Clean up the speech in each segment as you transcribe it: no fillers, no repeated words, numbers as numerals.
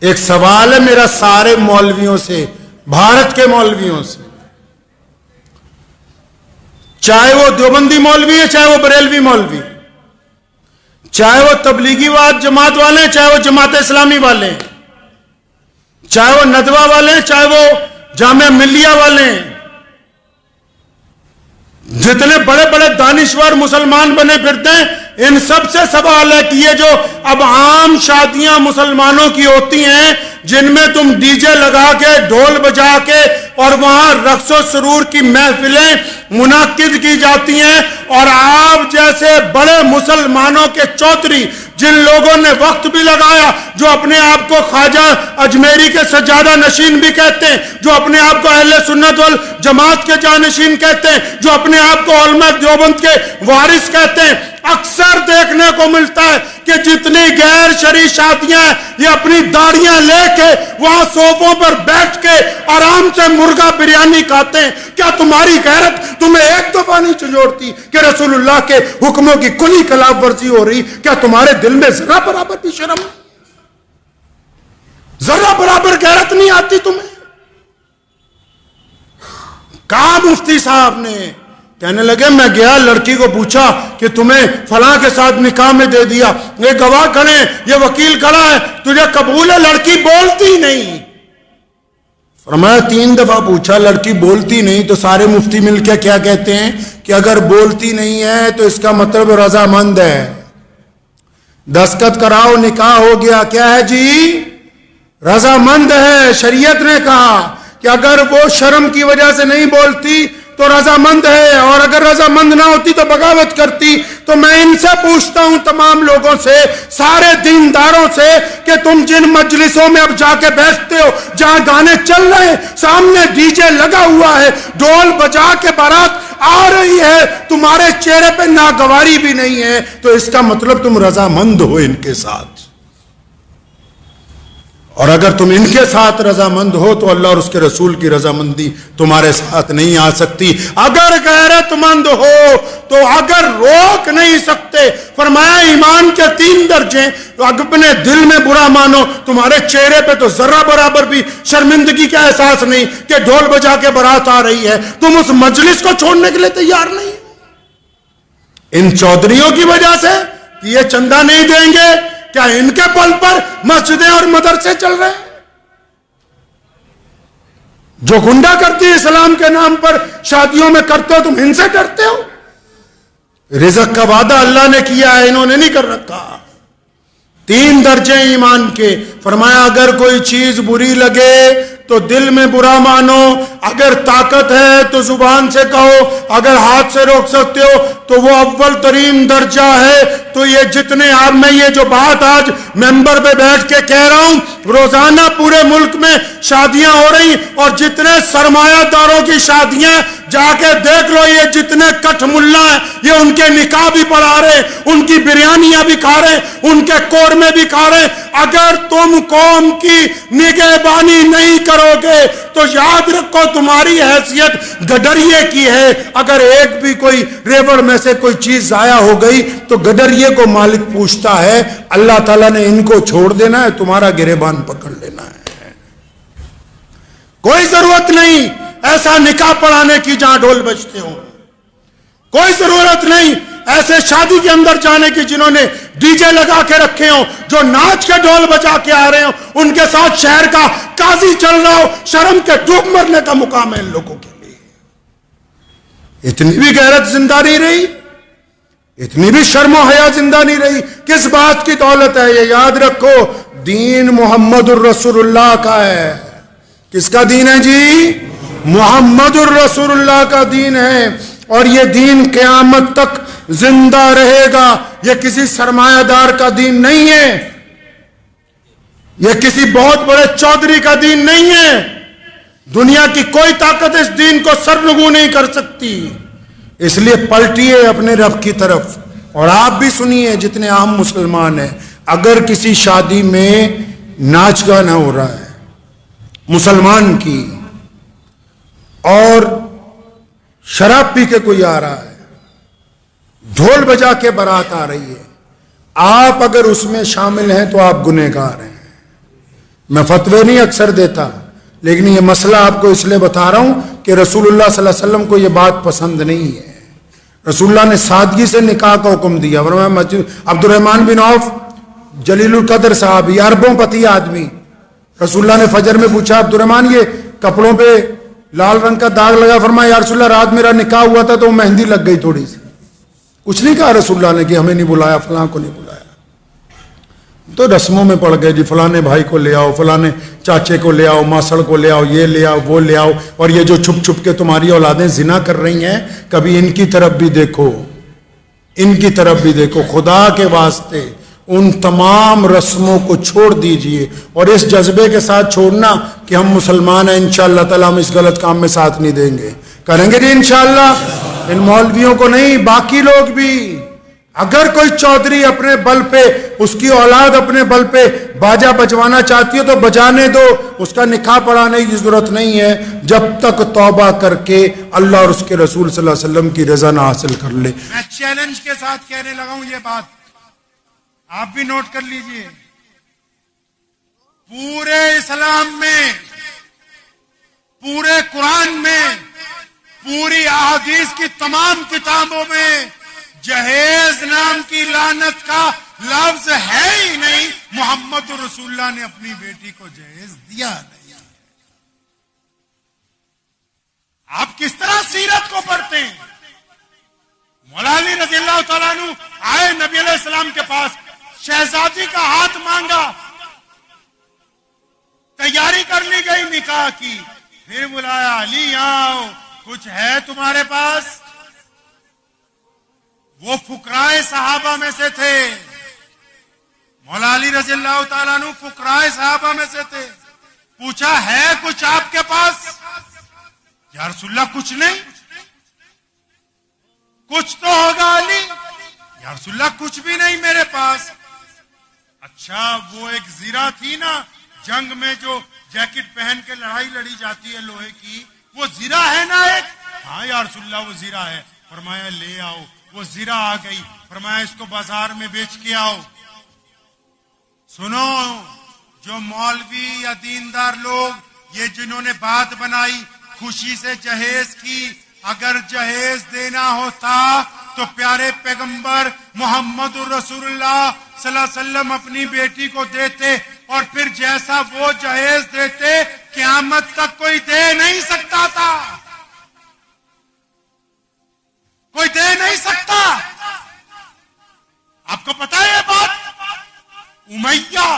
ایک سوال ہے میرا سارے مولویوں سے، بھارت کے مولویوں سے، چاہے وہ دیوبندی مولوی ہے، چاہے وہ بریلوی مولوی، چاہے وہ تبلیغی جماعت والے ہیں، چاہے وہ جماعت اسلامی والے ہیں، چاہے وہ ندوہ والے ہیں، چاہے وہ جامعہ ملیہ والے ہیں، جتنے بڑے بڑے دانشور مسلمان بنے پھرتے ہیں، ان سب سے سوال ہے کہ یہ جو اب عام شادیاں مسلمانوں کی ہوتی ہیں جن میں تم ڈی جے لگا کے ڈھول بجا کے اور وہاں رقص و سرور کی محفلیں منعقد کی جاتی ہیں، اور آپ جیسے بڑے مسلمانوں کے چودھری جن لوگوں نے وقت بھی لگایا، جو اپنے آپ کو خواجہ اجمیری کے سجادہ نشین بھی کہتے ہیں، جو اپنے آپ کو اہل سنت والجماعت کے جانشین کہتے ہیں، جو اپنے آپ کو علماء دیوبند کے وارث کہتے ہیں، اکثر دیکھنے کو ملتا ہے کہ جتنی غیر شرعی شادیاں ہیں یہ اپنی داڑیاں لے کے وہاں صوفوں پر بیٹھ کے آرام سے مرغا بریانی کھاتے ہیں۔ کیا تمہاری غیرت تمہیں ایک دفعہ نہیں چجوڑتی کہ رسول اللہ کے حکموں کی کلی خلاف ورزی ہو رہی؟ کیا تمہارے دل میں ذرا برابر بھی شرم، ذرا برابر غیرت نہیں آتی تمہیں؟ کہا مفتی صاحب نے، کہنے لگے میں گیا، لڑکی کو پوچھا کہ تمہیں فلاں کے ساتھ نکاح میں دے دیا، یہ گواہ کھڑے ہیں، یہ وکیل کھڑا ہے، تجھے قبول ہے؟ لڑکی بولتی نہیں۔ فرمایا 3 دفعہ پوچھا، لڑکی بولتی نہیں، تو سارے مفتی مل کے کیا کہتے ہیں کہ اگر بولتی نہیں ہے تو اس کا مطلب رضامند ہے، دستخط کراؤ، نکاح ہو گیا۔ کیا ہے جی؟ رضامند ہے۔ شریعت نے کہا کہ اگر وہ شرم کی وجہ سے نہیں بولتی تو رضامند ہے، اور اگر رضامند نہ ہوتی تو بغاوت کرتی۔ تو میں ان سے پوچھتا ہوں، تمام لوگوں سے، سارے دینداروں سے، کہ تم جن مجلسوں میں اب جا کے بیٹھتے ہو جہاں گانے چل رہے ہیں، سامنے ڈی جے لگا ہوا ہے، ڈھول بجا کے بارات آ رہی ہے، تمہارے چہرے پہ ناگواری بھی نہیں ہے، تو اس کا مطلب تم رضامند ہو ان کے ساتھ۔ اور اگر تم ان کے ساتھ رضامند ہو تو اللہ اور اس کے رسول کی رضامندی تمہارے ساتھ نہیں آ سکتی۔ اگر غیرت مند ہو تو اگر روک نہیں سکتے، فرمایا ایمان کے 3 درجے، اپنے دل میں برا مانو، تمہارے چہرے پہ تو ذرہ برابر بھی شرمندگی کا احساس نہیں کہ ڈھول بجا کے بارات آ رہی ہے، تم اس مجلس کو چھوڑنے کے لیے تیار نہیں۔ ان چودھریوں کی وجہ سے کہ یہ چندہ نہیں دیں گے، کیا ان کے بل پر مسجدیں اور مدرسے چل رہے ہیں؟ جو گنڈا کرتی اسلام کے نام پر شادیوں میں کرتے ہو، تم ان سے ڈرتے ہو؟ رزق کا وعدہ اللہ نے کیا ہے، انہوں نے نہیں کر رکھا۔ 3 درجے ایمان کے، فرمایا اگر کوئی چیز بری لگے تو دل میں برا مانو، اگر طاقت ہے تو زبان سے کہو، اگر ہاتھ سے روک سکتے ہو تو وہ اول ترین درجہ ہے۔ تو یہ جتنے آپ میں یہ جو بات آج ممبر پہ بیٹھ کے کہہ رہا ہوں، روزانہ پورے ملک میں شادیاں ہو رہی، اور جتنے سرمایہ داروں کی شادیاں جا کے دیکھ لو، یہ جتنے کٹھ ملا ہیں یہ ان کے نکاح بھی پڑھا رہے، ان کی بریانیاں بھی کھا رہے، ان کے قورمے بھی کھا رہے۔ اگر تم قوم کی نگہبانی نہیں کرو گے تو یاد رکھو تمہاری حیثیت گڈریے کی ہے۔ اگر ایک بھی کوئی ریوڑ میں سے کوئی چیز ضائع ہو گئی تو گڈریے کو مالک پوچھتا ہے، اللہ تعالیٰ نے ان کو چھوڑ دینا ہے، تمہارا گریبان پکڑ لینا ہے۔ کوئی ضرورت نہیں ایسا نکاح پڑھانے کی جہاں ڈھول بجتے ہوں، کوئی ضرورت نہیں ایسے شادی کے اندر جانے کی جنہوں نے ڈی جے لگا کے رکھے ہوں، جو ناچ کے ڈھول بجا کے آ رہے ہوں، ان کے ساتھ شہر کا قاضی چل رہا ہو، شرم کے ڈوب مرنے کا مقام ہے ان لوگوں کے لیے۔ اتنی بھی غیرت زندہ نہیں رہی، اتنی بھی شرم و حیا زندہ نہیں رہی۔ کس بات کی دولت ہے؟ یہ یاد رکھو، دین محمد الرسول اللہ کا ہے۔ کس کا دین ہے جی؟ محمد الرسول اللہ کا دین ہے، اور یہ دین قیامت تک زندہ رہے گا۔ یہ کسی سرمایہ دار کا دین نہیں ہے، یہ کسی بہت بڑے چودھری کا دین نہیں ہے۔ دنیا کی کوئی طاقت اس دین کو سرنگوں نہیں کر سکتی۔ اس لیے پلٹیے اپنے رب کی طرف، اور آپ بھی سنیے جتنے عام مسلمان ہیں، اگر کسی شادی میں ناچ گانا ہو رہا ہے مسلمان کی، اور شراب پی کے کوئی آ رہا ہے، ڈھول بجا کے بارات آ رہی ہے، آپ اگر اس میں شامل ہیں تو آپ گنہگار ہیں۔ میں فتوے نہیں اکثر دیتا، لیکن یہ مسئلہ آپ کو اس لیے بتا رہا ہوں کہ رسول اللہ صلی اللہ علیہ وسلم کو یہ بات پسند نہیں ہے۔ رسول اللہ نے سادگی سے نکاح کا حکم دیا۔ عبد الرحمن بن عوف جلیل القدر صاحب، یہ اربوں پتی آدمی، رسول اللہ نے فجر میں پوچھا عبد الرحمن یہ کپڑوں پہ لال رنگ کا داغ لگا، فرمایا یا رسول اللہ رات میرا نکاح ہوا تھا تو مہندی لگ گئی تھوڑی سی۔ کچھ نہیں کہا رسول اللہ نے کہ ہمیں نہیں بلایا، فلاں کو نہیں بلایا، تو رسموں میں پڑ گئے جی فلانے بھائی کو لے آؤ، فلانے چاچے کو لے آؤ، ماسڑ کو لے آؤ، یہ لے آؤ، وہ لے آؤ، اور یہ جو چھپ چھپ کے تمہاری اولادیں زنا کر رہی ہیں کبھی ان کی طرف بھی دیکھو، ان کی طرف بھی دیکھو، خدا کے واسطے ان تمام رسموں کو چھوڑ دیجئے، اور اس جذبے کے ساتھ چھوڑنا کہ ہم مسلمان ہیں انشاءاللہ تعالیٰ ہم اس غلط کام میں ساتھ نہیں دیں گے، کریں گے جی انشاءاللہ۔ ان مولویوں کو نہیں، باقی لوگ بھی، اگر کوئی چودھری اپنے بل پہ، اس کی اولاد اپنے بل پہ باجا بجوانا چاہتی ہو تو بجانے دو، اس کا نکاح پڑھانے کی ضرورت نہیں ہے جب تک توبہ کر کے اللہ اور اس کے رسول صلی اللہ علیہ وسلم کی رضا نہ حاصل کر لے۔ میں چیلنج کے ساتھ کہنے لگا ہوں یہ بات، آپ بھی نوٹ کر لیجئے، پورے اسلام میں، پورے قرآن میں، پوری احادیث کی تمام کتابوں میں جہیز نام کی لعنت کا لفظ ہے ہی نہیں۔ محمد رسول اللہ نے اپنی بیٹی کو جہیز دیا نہیں۔ آپ کس طرح سیرت کو پڑھتے ہیں؟ مولا علی رضی اللہ تعالیٰ عنہ آئے نبی علیہ السلام کے پاس، شہزادی کا ہاتھ مانگا، تیاری کر لی گئی نکاح کی، پھر بلایا علی آؤ، کچھ ہے تمہارے پاس؟ وہ فقراء صحابہ میں سے تھے، مولا علی رضی اللہ تعالیٰ عنہ فقراء صحابہ میں سے تھے۔ پوچھا ہے کچھ آپ کے پاس؟ یا رسول اللہ کچھ نہیں۔ کچھ تو ہوگا علی؟ یا رسول اللہ کچھ بھی نہیں میرے پاس۔ اچھا وہ ایک زرہ تھی نا جنگ میں جو جیکٹ پہن کے لڑائی لڑی جاتی ہے لوہے کی، وہ زرہ ہے نا ایک؟ ہاں یا رسول اللہ وہ زرہ ہے۔ فرمایا لے آؤ، وہ زرہ آ گئی، فرمایا اس کو بازار میں بیچ کے آؤ۔ سنو، جو مولوی یا دیندار لوگ یہ جنہوں نے بات بنائی خوشی سے جہیز کی، اگر جہیز دینا ہوتا تو پیارے پیغمبر محمد رسول اللہ صلی اللہ علیہ وسلم اپنی بیٹی کو دیتے، اور پھر جیسا وہ جہیز دیتے قیامت تک کوئی دے نہیں سکتا تھا، کوئی دے نہیں سکتا۔ آپ کو پتا ہے یہ بات؟ امیہ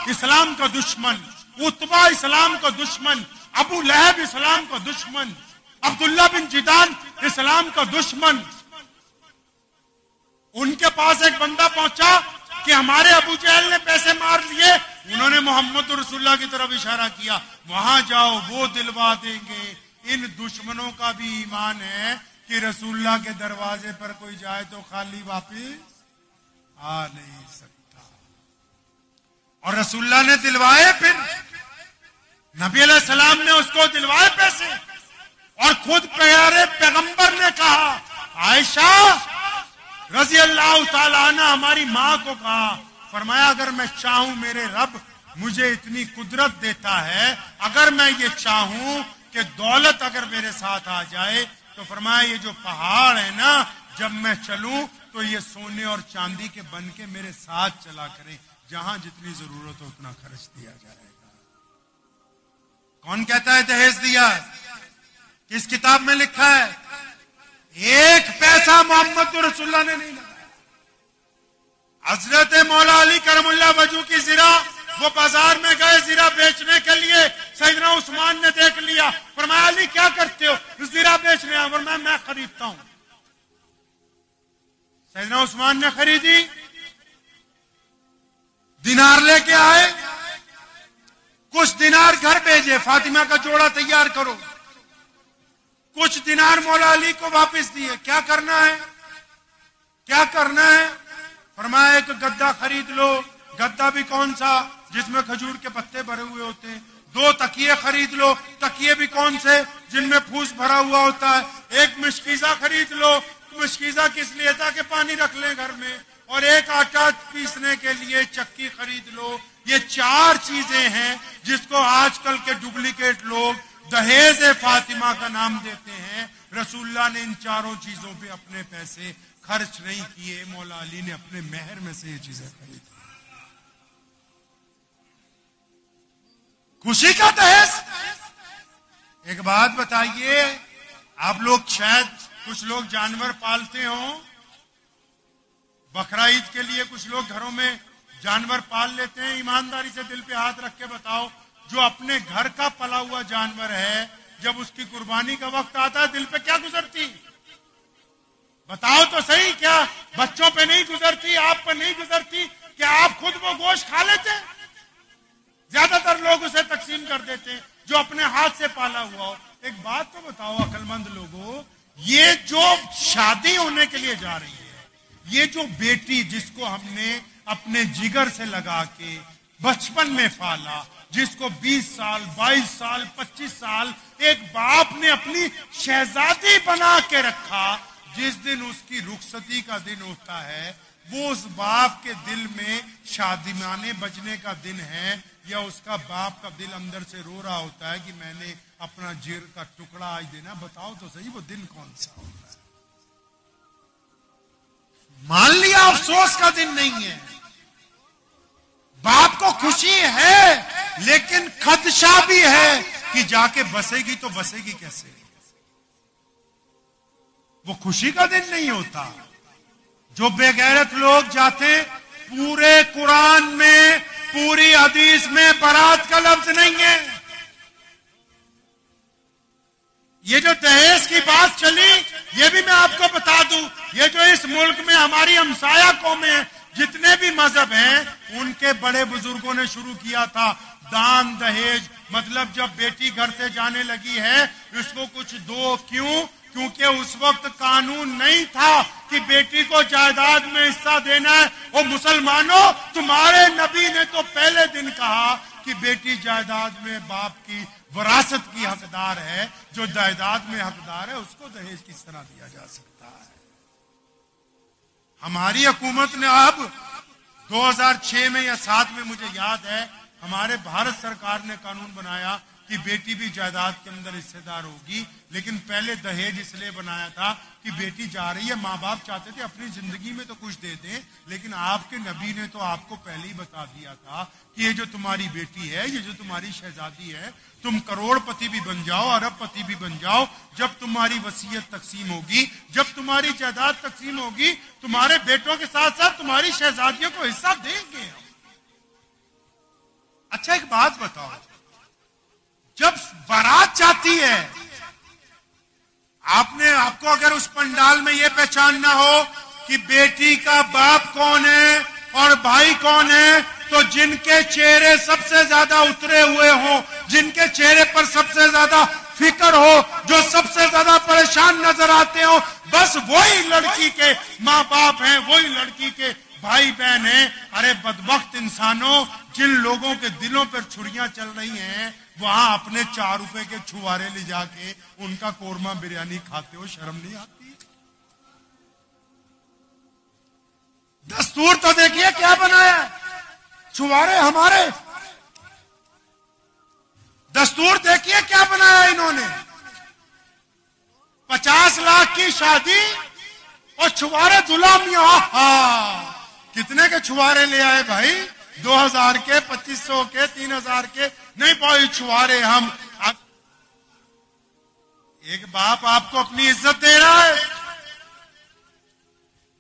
اسلام کا دشمن، عتبہ اسلام کا دشمن، ابو لہب اسلام کا دشمن، عبداللہ بن جدان اسلام کا دشمن، ان کے پاس ایک بندہ پہنچا کہ ہمارے ابو جہل نے پیسے مار لیے، انہوں نے محمد رسول اللہ کی طرف اشارہ کیا، وہاں جاؤ وہ دلوا دیں گے۔ ان دشمنوں کا بھی ایمان ہے کہ رسول اللہ کے دروازے پر کوئی جائے تو خالی واپس آ نہیں سکتا، اور رسول اللہ نے دلوائے، پھر نبی علیہ السلام نے اس کو دلوائے پیسے، اور خود پیارے پیغمبر نے کہا، عائشہ رضی اللہ تعالیٰ عنہ ہماری ماں کو کہا، فرمایا اگر میں چاہوں میرے رب مجھے اتنی قدرت دیتا ہے، اگر میں یہ چاہوں کہ دولت اگر میرے ساتھ آ جائے تو فرمایا یہ جو پہاڑ ہے نا جب میں چلوں تو یہ سونے اور چاندی کے بن کے میرے ساتھ چلا کریں، جہاں جتنی ضرورت ہو اتنا خرچ دیا جائے گا۔ کون کہتا ہے جہیز دیا؟ کس کتاب میں لکھا ہے؟ ایک پیسہ محمد رسول اللہ نے نہیں لگایا۔ حضرت مولا علی کرم اللہ وجہ کی زرہ، وہ بازار میں گئے زرہ بیچنے کے لیے، سیدنا عثمان نے دیکھ لیا، فرمایا علی کیا کرتے ہو؟ زرہ بیچ رہے ہیں، فرمایا میں خریدتا ہوں۔ سیدنا عثمان نے خریدی، دینار لے کے آئے، کچھ دینار گھر بھیجے، فاطمہ کا جوڑا تیار کرو، کچھ دینار مولا علی کو واپس دیے۔ کیا کرنا ہے؟ کیا کرنا ہے؟ فرمایا ایک گدا خرید لو، گدا بھی کون سا؟ جس میں کھجور کے پتے بھرے ہوئے ہوتے ہیں۔ 2 تکیے خرید لو، تکیے بھی کون سے؟ جن میں پھوس بھرا ہوا ہوتا ہے۔ ایک مشکیزہ خرید لو، مشکیزہ کس لیے؟ تاکہ پانی رکھ لیں گھر میں۔ اور ایک آٹا پیسنے کے لیے چکی خرید لو۔ یہ 4 چیزیں ہیں جس کو آج کل کے ڈپلیکیٹ لوگ دہیز فاطمہ کا نام دیتے ہیں، رسول اللہ نے ان چاروں چیزوں پہ اپنے پیسے خرچ نہیں کیے، مولا علی نے اپنے مہر میں سے یہ چیزیں خریدی۔ خوشی کا دہیز۔ ایک بات بتائیے، آپ لوگ شاید کچھ لوگ جانور پالتے ہوں، بقرہ عید کے لیے کچھ لوگ گھروں میں جانور پال لیتے ہیں، ایمانداری سے دل پہ ہاتھ رکھ کے بتاؤ، جو اپنے گھر کا پلا ہوا جانور ہے جب اس کی قربانی کا وقت آتا ہے دل پہ کیا گزرتی؟ بتاؤ تو صحیح، کیا بچوں پہ نہیں گزرتی، آپ پہ نہیں گزرتی؟ کیا آپ خود وہ گوشت کھا لیتے ہیں؟ زیادہ تر لوگ اسے تقسیم کر دیتے ہیں جو اپنے ہاتھ سے پالا ہوا ہو۔ ایک بات تو بتاؤ عقل مند لوگوں، یہ جو شادی ہونے کے لیے جا رہی ہے، یہ جو بیٹی جس کو ہم نے اپنے جگر سے لگا کے بچپن میں پالا، جس کو 20 سال 22 سال 25 سال ایک باپ نے اپنی شہزادی بنا کے رکھا، جس دن اس کی رخصتی کا دن ہوتا ہے وہ اس باپ کے دل میں شادمانے بجنے کا دن ہے، یا اس کا باپ کا دل اندر سے رو رہا ہوتا ہے کہ میں نے اپنا جگر کا ٹکڑا آج دینا؟ بتاؤ تو صحیح وہ دن کون سا ہوتا ہے؟ مان لیا افسوس کا دن نہیں ہے، باپ کو خوشی ہے لیکن خدشہ بھی ہے کہ جا کے بسے گی تو بسے گی کیسے؟ وہ خوشی کا دن نہیں ہوتا۔ جو بے غیرت لوگ جاتے، پورے قرآن میں پوری حدیث میں برات کا لفظ نہیں ہے۔ یہ جو دہیز کی بات چلی، یہ بھی میں آپ کو بتا دوں، یہ جو اس ملک میں ہماری ہمسایہ قومیں جتنے بھی مذہب ہیں ان کے بڑے بزرگوں نے شروع کیا تھا دان دہیج، مطلب جب بیٹی گھر سے جانے لگی ہے اس کو کچھ دو۔ کیوں؟ کیونکہ اس وقت قانون نہیں تھا کہ بیٹی کو جائیداد میں حصہ دینا ہے۔ اور مسلمانوں، تمہارے نبی نے تو پہلے دن کہا کہ بیٹی جائیداد میں باپ کی وراثت کی حقدار ہے، جو جائیداد میں حقدار ہے اس کو دہیج کس طرح دیا جا سکتا ہے؟ ہماری حکومت نے اب 2006 میں یا 7 میں مجھے یاد ہے، ہمارے بھارت سرکار نے قانون بنایا کہ بیٹی بھی جائیداد کے اندر حصے دار ہوگی، لیکن پہلے دہیج اس لیے بنایا تھا کہ بیٹی جا رہی ہے، ماں باپ چاہتے تھے اپنی زندگی میں تو کچھ دے دیں، لیکن آپ کے نبی نے تو آپ کو پہلے ہی بتا دیا تھا کہ یہ جو تمہاری بیٹی ہے، یہ جو تمہاری شہزادی ہے، تم کروڑ پتی بھی بن جاؤ، ارب پتی بھی بن جاؤ، جب تمہاری وصیت تقسیم ہوگی، جب تمہاری جائیداد تقسیم ہوگی، تمہارے بیٹوں کے ساتھ ساتھ تمہاری شہزادیوں کو حصہ دیں گے۔ اچھا ایک بات بتاؤ، جب بارات جاتی ہے، آپ کو اگر اس پنڈال میں یہ پہچاننا ہو کہ بیٹی کا باپ کون ہے اور بھائی کون ہے، تو جن کے چہرے سب سے زیادہ اترے ہوئے ہوں، جن کے چہرے پر سب سے زیادہ فکر ہو، جو سب سے زیادہ پریشان نظر آتے ہوں، بس وہی لڑکی کے ماں باپ ہیں، وہی لڑکی کے بھائی بہن ہیں۔ ارے بدبخت انسانوں، جن لوگوں کے دلوں پر چھریاں چل رہی ہیں، وہاں اپنے 4 روپے کے چھوارے لے جا کے ان کا قورمہ بریانی کھاتے ہو، شرم نہیں آتی؟ دستور تو دیکھیے کیا بنایا ہے، چھوارے ہمارے، دستور دیکھیے کیا بنایا انہوں نے، 50 لاکھ کی شادی اور چھوارے غلامیاں۔ کتنے کے چھوارے لے آئے بھائی؟ 2000 کے، 2500 کے، 3000 کے؟ نہیں بھائی، چھوارے ہم۔ ایک باپ آپ کو اپنی عزت دے رہا ہے،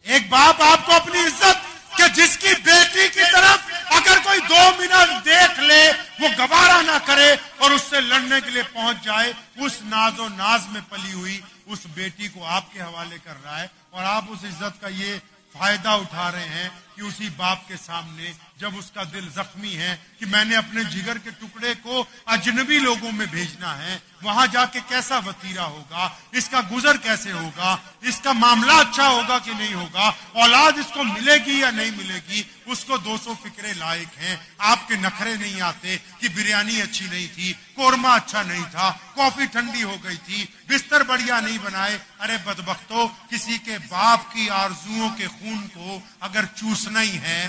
ایک باپ آپ کو اپنی عزت، کہ جس کی بیٹی کی طرف اگر کوئی 2 منٹ دیکھ لے وہ گوارا نہ کرے اور اس سے لڑنے کے لیے پہنچ جائے، اس ناز و ناز میں پلی ہوئی اس بیٹی کو آپ کے حوالے کر رہا ہے، اور آپ اس عزت کا یہ فائدہ اٹھا رہے ہیں کہ اسی باپ کے سامنے جب اس کا دل زخمی ہے کہ میں نے اپنے جگر کے ٹکڑے کو اجنبی لوگوں میں بھیجنا ہے، وہاں جا کے کیسا وتیرا ہوگا، اس کا گزر کیسے ہوگا، اس کا معاملہ اچھا ہوگا کہ نہیں ہوگا، اولاد اس کو ملے گی یا نہیں ملے گی، اس کو 200 فکرے لائق ہیں۔ آپ کے نخرے نہیں آتے کہ بریانی اچھی نہیں تھی، قورمہ اچھا نہیں تھا، کافی ٹھنڈی ہو گئی تھی، بستر بڑھیا نہیں بنائے۔ ارے بدبختو، کسی کے باپ کی آرزوؤں کے خون کو اگر چوسنا ہی ہے